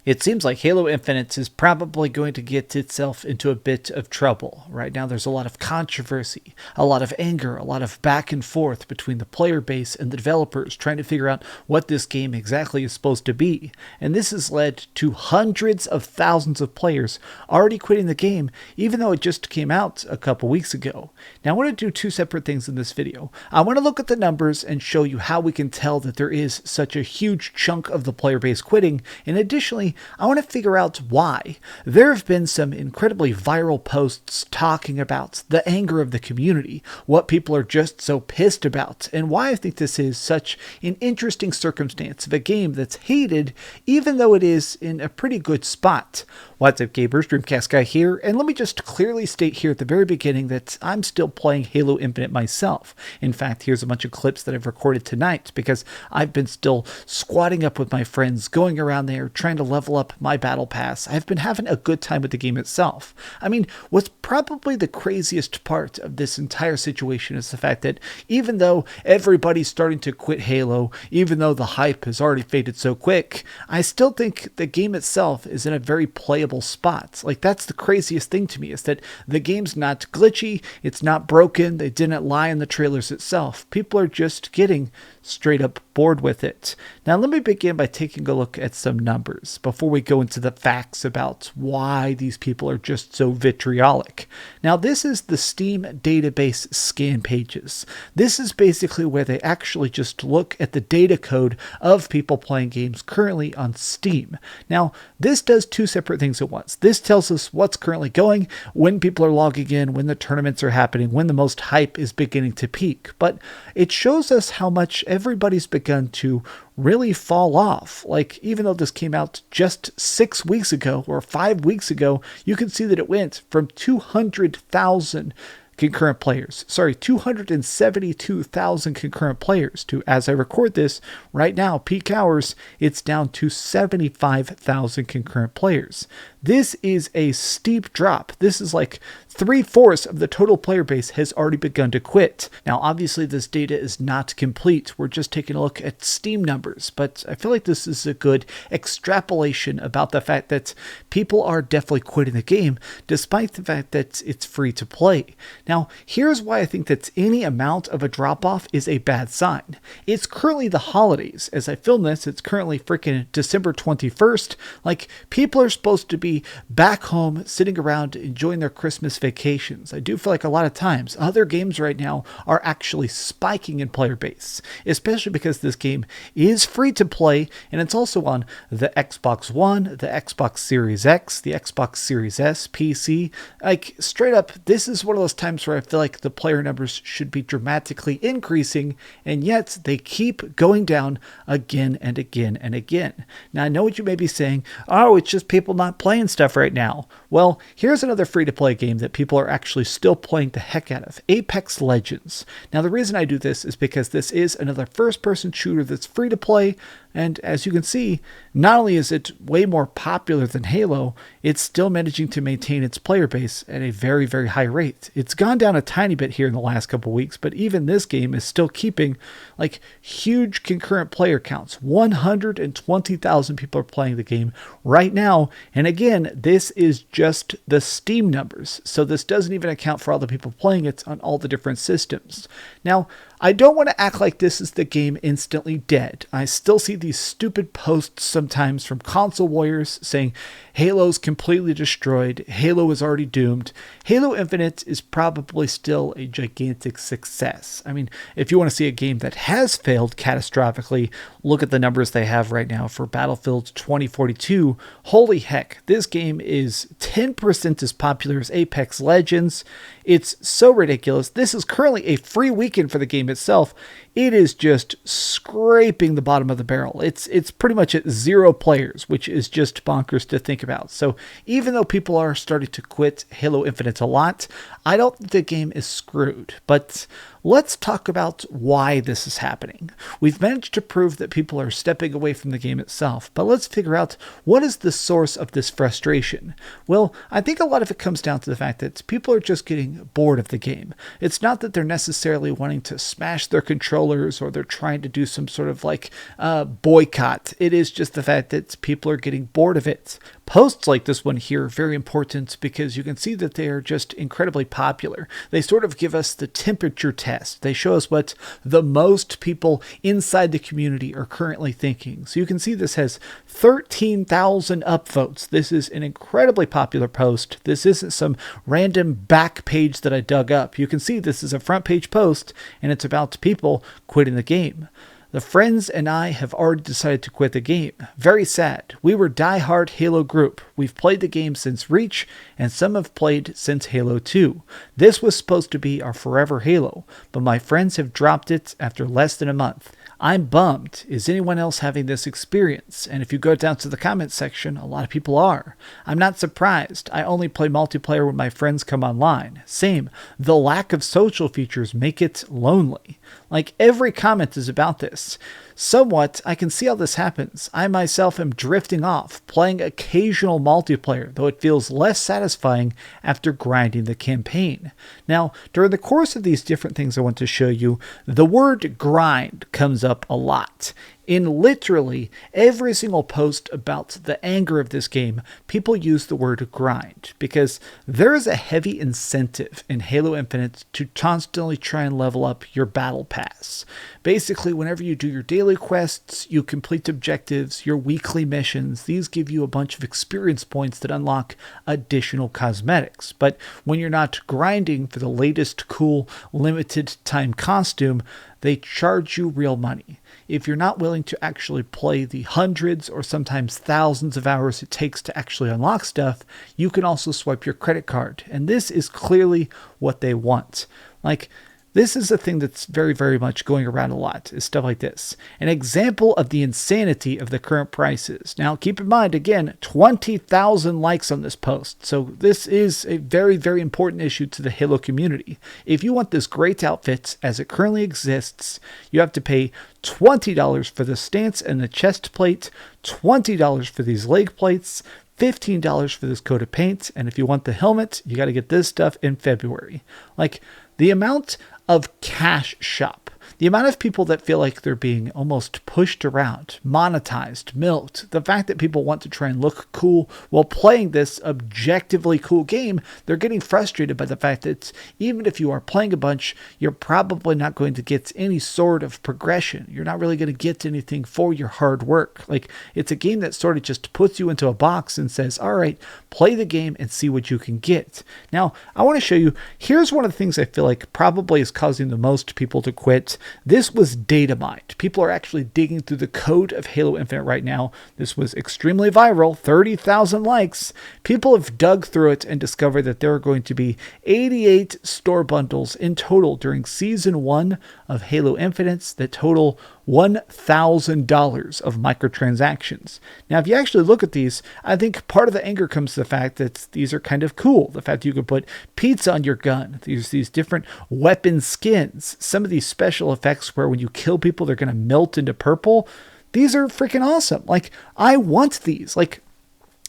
It seems like Halo Infinite is probably going to get itself into a bit of trouble. Right now, there's a lot of controversy, a lot of anger, a lot of back and forth between the player base and the developers trying to figure out what this game exactly is supposed to be. And this has led to hundreds of thousands of players already quitting the game, even though it just came out a couple weeks ago. Now, I want to do two separate things in this video. I want to look at the numbers and show you how we can tell that there is such a huge chunk of the player base quitting, and additionally, I want to figure out why. There have been some incredibly viral posts talking about the anger of the community, what people are just so pissed about, and why I think this is such an interesting circumstance of a game that's hated, even though it is in a pretty good spot. What's up, gamers? Dreamcastguy here, and let me just clearly state here at the very beginning that I'm still playing Halo Infinite myself. In fact, here's a bunch of clips that I've recorded tonight because I've been still squatting up with my friends, going around there, trying to level up my battle pass. I've been having a good time with the game itself. I mean, what's probably the craziest part of this entire situation is the fact that even though everybody's starting to quit Halo, even though the hype has already faded so quick, I still think the game itself is in a very playable spot. Like, that's the craziest thing to me, is that the game's not glitchy, it's not broken, they didn't lie in the trailers itself. People are just getting straight up bored with it. Now, let me begin by taking a look at some numbers before we go into the facts about why these people are just so vitriolic. Now, this is the Steam database scan pages. This is basically where they actually just look at the data code of people playing games currently on Steam. Now, this does two separate things at once. This tells us what's currently going, when people are logging in, when the tournaments are happening, when the most hype is beginning to peak. But it shows us how much everybody's begun to really fall off. Like, even though this came out just 6 weeks ago or 5 weeks ago, you can see that it went from 200,000 concurrent players. 272,000 concurrent players to, as I record this right now, peak hours, it's down to 75,000 concurrent players. This is a steep drop. This is like 3/4 of the total player base has already begun to quit. Now, obviously, this data is not complete. We're just taking a look at Steam numbers, but I feel like this is a good extrapolation about the fact that people are definitely quitting the game, despite the fact that it's free to play. Now, here's why I think that any amount of a drop-off is a bad sign. It's currently the holidays. As I film this, it's currently freaking December 21st. Like, people are supposed to be back home, sitting around, enjoying their Christmas vacations. I do feel like a lot of times other games right now are actually spiking in player base, especially because this game is free to play, and it's also on the Xbox One, the Xbox Series X, the Xbox Series S, PC. Like, straight up, this is one of those times where I feel like the player numbers should be dramatically increasing, and yet they keep going down again and again and again. Now, I know what you may be saying, oh, it's just people not playing stuff right now. Well, here's another free-to-play game that people are actually still playing the heck out of, Apex Legends. Now, the reason I do this is because this is another first-person shooter that's free to play, and as you can see, not only is it way more popular than Halo, it's still managing to maintain its player base at a very, very high rate. It's gone down a tiny bit here in the last couple weeks, but even this game is still keeping like huge concurrent player counts. 120,000 people are playing the game right now, and again, this is just the Steam numbers, so this doesn't even account for all the people playing it on all the different systems. Now, I don't want to act like this is the game instantly dead. I still see these stupid posts sometimes from console warriors saying Halo's completely destroyed, Halo is already doomed. Halo Infinite is probably still a gigantic success. I mean, if you want to see a game that has failed catastrophically, look at the numbers they have right now for Battlefield 2042. Holy heck, this game is 10% as popular as Apex Legends. It's so ridiculous. This is currently a free weekend for the game itself. It is just scraping the bottom of the barrel. It's pretty much at 0 players, which is just bonkers to think about. So even though people are starting to quit Halo Infinite a lot, I don't think the game is screwed, but let's talk about why this is happening. We've managed to prove that people are stepping away from the game itself, but let's figure out what is the source of this frustration. Well, I think a lot of it comes down to the fact that people are just getting bored of the game. It's not that they're necessarily wanting to smash their controllers or they're trying to do some sort of boycott. It is just the fact that people are getting bored of it. Posts like this one here are very important because you can see that they are just incredibly popular. They sort of give us the temperature test. They show us what the most people inside the community are currently thinking. So you can see this has 13,000 upvotes. This is an incredibly popular post. This isn't some random back page that I dug up. You can see this is a front page post and it's about people quitting the game. The friends and I have already decided to quit the game. Very sad. We were die-hard Halo group. We've played the game since Reach, and some have played since Halo 2. This was supposed to be our forever Halo, but my friends have dropped it after less than a month. I'm bummed. Is anyone else having this experience? And if you go down to the comments section, a lot of people are. I'm not surprised. I only play multiplayer when my friends come online. Same. The lack of social features make it lonely. Like, every comment is about this. Somewhat, I can see how this happens. I myself am drifting off, playing occasional multiplayer, though it feels less satisfying after grinding the campaign. Now, during the course of these different things I want to show you, the word grind comes up a lot. In literally every single post about the anger of this game, people use the word grind because there is a heavy incentive in Halo Infinite to constantly try and level up your battle pass. Basically, whenever you do your daily quests, you complete objectives, your weekly missions, these give you a bunch of experience points that unlock additional cosmetics. But when you're not grinding for the latest cool limited time costume, they charge you real money. If you're not willing to actually play the hundreds or sometimes thousands of hours it takes to actually unlock stuff, you can also swipe your credit card. And this is clearly what they want. This is a thing that's very, very much going around a lot, is stuff like this. An example of the insanity of the current prices. Now, keep in mind, again, 20,000 likes on this post. So this is a very, very important issue to the Halo community. If you want this great outfit as it currently exists, you have to pay $20 for the stance and the chest plate, $20 for these leg plates, $15 for this coat of paint, and if you want the helmet, you got to get this stuff in February. The amount of cash shop, the amount of people that feel like they're being almost pushed around, monetized, milked, the fact that people want to try and look cool while playing this objectively cool game, they're getting frustrated by the fact that even if you are playing a bunch, you're probably not going to get any sort of progression. You're not really going to get anything for your hard work. It's a game that sort of just puts you into a box and says, all right, play the game and see what you can get. Now, I want to show you, here's one of the things I feel like probably is causing the most people to quit. This was data mined. People are actually digging through the code of Halo Infinite right now. This was extremely viral, 30,000 likes. People have dug through it and discovered that there are going to be 88 store bundles in total during Season 1 of Halo Infinite that total $1,000 of microtransactions. Now, if you actually look at these, I think part of the anger comes to the fact that these are kind of cool. The fact that you can put pizza on your gun. There's these different weapon skins. Some of these special effects where when you kill people, they're going to melt into purple. These are freaking awesome. I want these.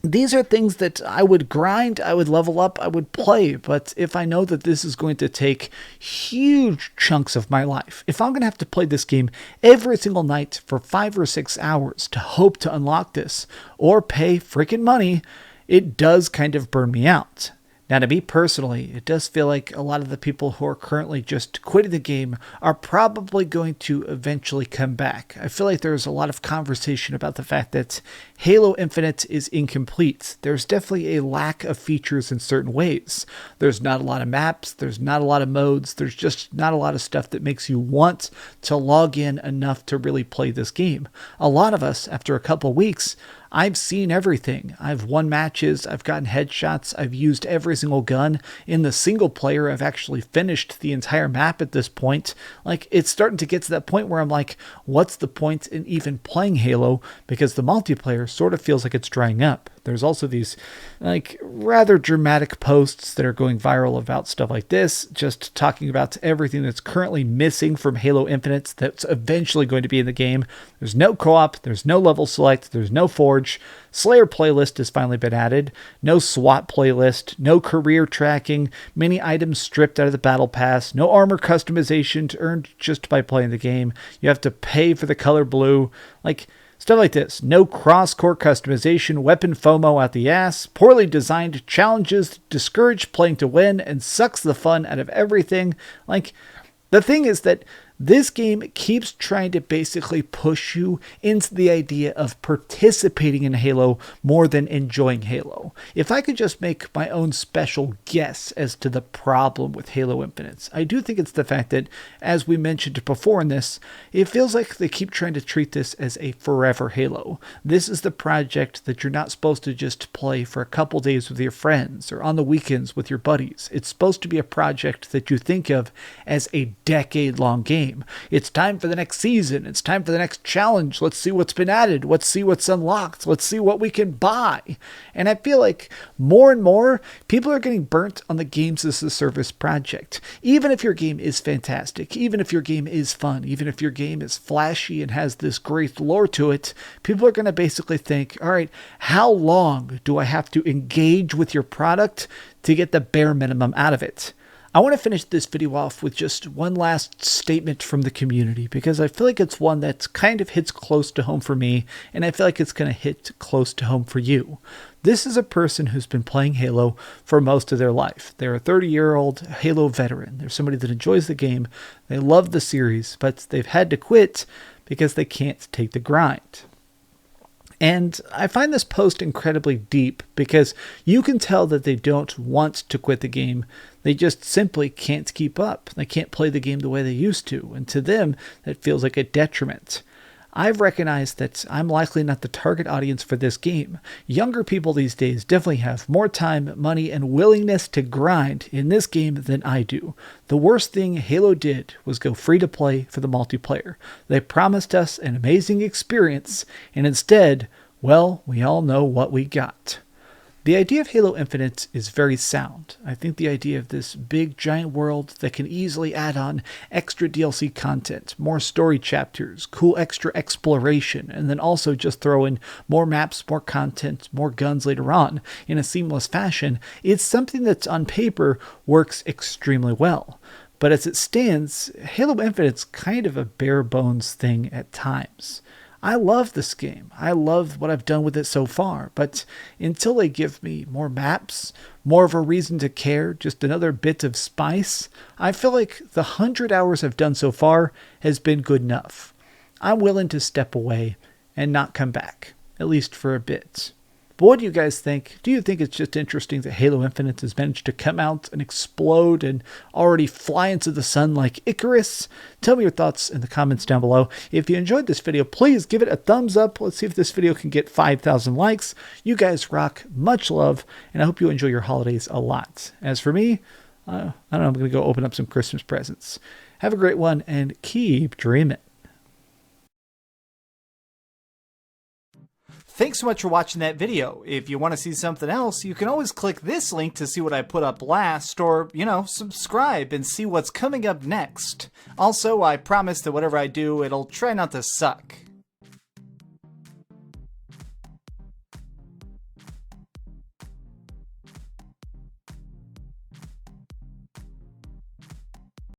These are things that I would grind, I would level up, I would play, but if I know that this is going to take huge chunks of my life, if I'm going to have to play this game every single night for 5 or 6 hours to hope to unlock this, or pay freaking money, it does kind of burn me out. Now, to me personally, it does feel like a lot of the people who are currently just quitting the game are probably going to eventually come back. I feel like there's a lot of conversation about the fact that Halo Infinite is incomplete. There's definitely a lack of features in certain ways. There's not a lot of maps, there's not a lot of modes, there's just not a lot of stuff that makes you want to log in enough to really play this game. A lot of us, after a couple weeks, I've seen everything. I've won matches, I've gotten headshots, I've used every single gun. In the single player, I've actually finished the entire map at this point. It's starting to get to that point where I'm like, what's the point in even playing Halo? Because the multiplayer sort of feels like it's drying up. There's also these like rather dramatic posts that are going viral about stuff like this, just talking about everything that's currently missing from Halo Infinite that's eventually going to be in the game. There's no co-op, there's no level select, there's no forge. Slayer playlist has finally been added, no SWAT playlist, no career tracking, many items stripped out of the battle pass, no armor customization earned just by playing the game. You have to pay for the color blue, like stuff like this. No cross-core customization, weapon FOMO out the ass, poorly designed challenges, discourage playing to win, and sucks the fun out of everything. Like, the thing is that this game keeps trying to basically push you into the idea of participating in Halo more than enjoying Halo. If I could just make my own special guess as to the problem with Halo Infinite, I do think it's the fact that, as we mentioned before in this, it feels like they keep trying to treat this as a forever Halo. This is the project that you're not supposed to just play for a couple days with your friends or on the weekends with your buddies. It's supposed to be a project that you think of as a decade-long game. It's time for the next season. It's time for the next challenge. Let's see what's been added. Let's see what's unlocked. Let's see what we can buy. And I feel like more and more people are getting burnt on the games as a service project. Even if your game is fantastic, even if your game is fun, even if your game is flashy and has this great lore to it, people are going to basically think, all right, how long do I have to engage with your product to get the bare minimum out of it? I want to finish this video off with just one last statement from the community, because I feel like it's one that kind of hits close to home for me, and I feel like it's going to hit close to home for you. This is a person who's been playing Halo for most of their life. They're a 30-year-old Halo veteran. They're somebody that enjoys the game. They love the series, but they've had to quit because they can't take the grind. And I find this post incredibly deep because you can tell that they don't want to quit the game. They just simply can't keep up. They can't play the game the way they used to. And to them, that feels like a detriment. I've recognized that I'm likely not the target audience for this game. Younger people these days definitely have more time, money, and willingness to grind in this game than I do. The worst thing Halo did was go free to play for the multiplayer. They promised us an amazing experience, and instead, well, we all know what we got. The idea of Halo Infinite is very sound. I think the idea of this big giant world that can easily add on extra DLC content, more story chapters, cool extra exploration, and then also just throw in more maps, more content, more guns later on in a seamless fashion, it's something that's on paper works extremely well. But as it stands, Halo Infinite's kind of a bare bones thing at times. I love this game. I love what I've done with it so far, but until they give me more maps, more of a reason to care, just another bit of spice, I feel like the 100 hours I've done so far has been good enough. I'm willing to step away and not come back, at least for a bit. But what do you guys think? Do you think it's just interesting that Halo Infinite has managed to come out and explode and already fly into the sun like Icarus? Tell me your thoughts in the comments down below. If you enjoyed this video, please give it a thumbs up. Let's see if this video can get 5,000 likes. You guys rock. Much love, and I hope you enjoy your holidays a lot. As for me, I don't know, I'm going to go open up some Christmas presents. Have a great one, and keep dreaming. Thanks so much for watching that video. If you want to see something else, you can always click this link to see what I put up last, or, subscribe and see what's coming up next. Also, I promise that whatever I do, it'll try not to suck.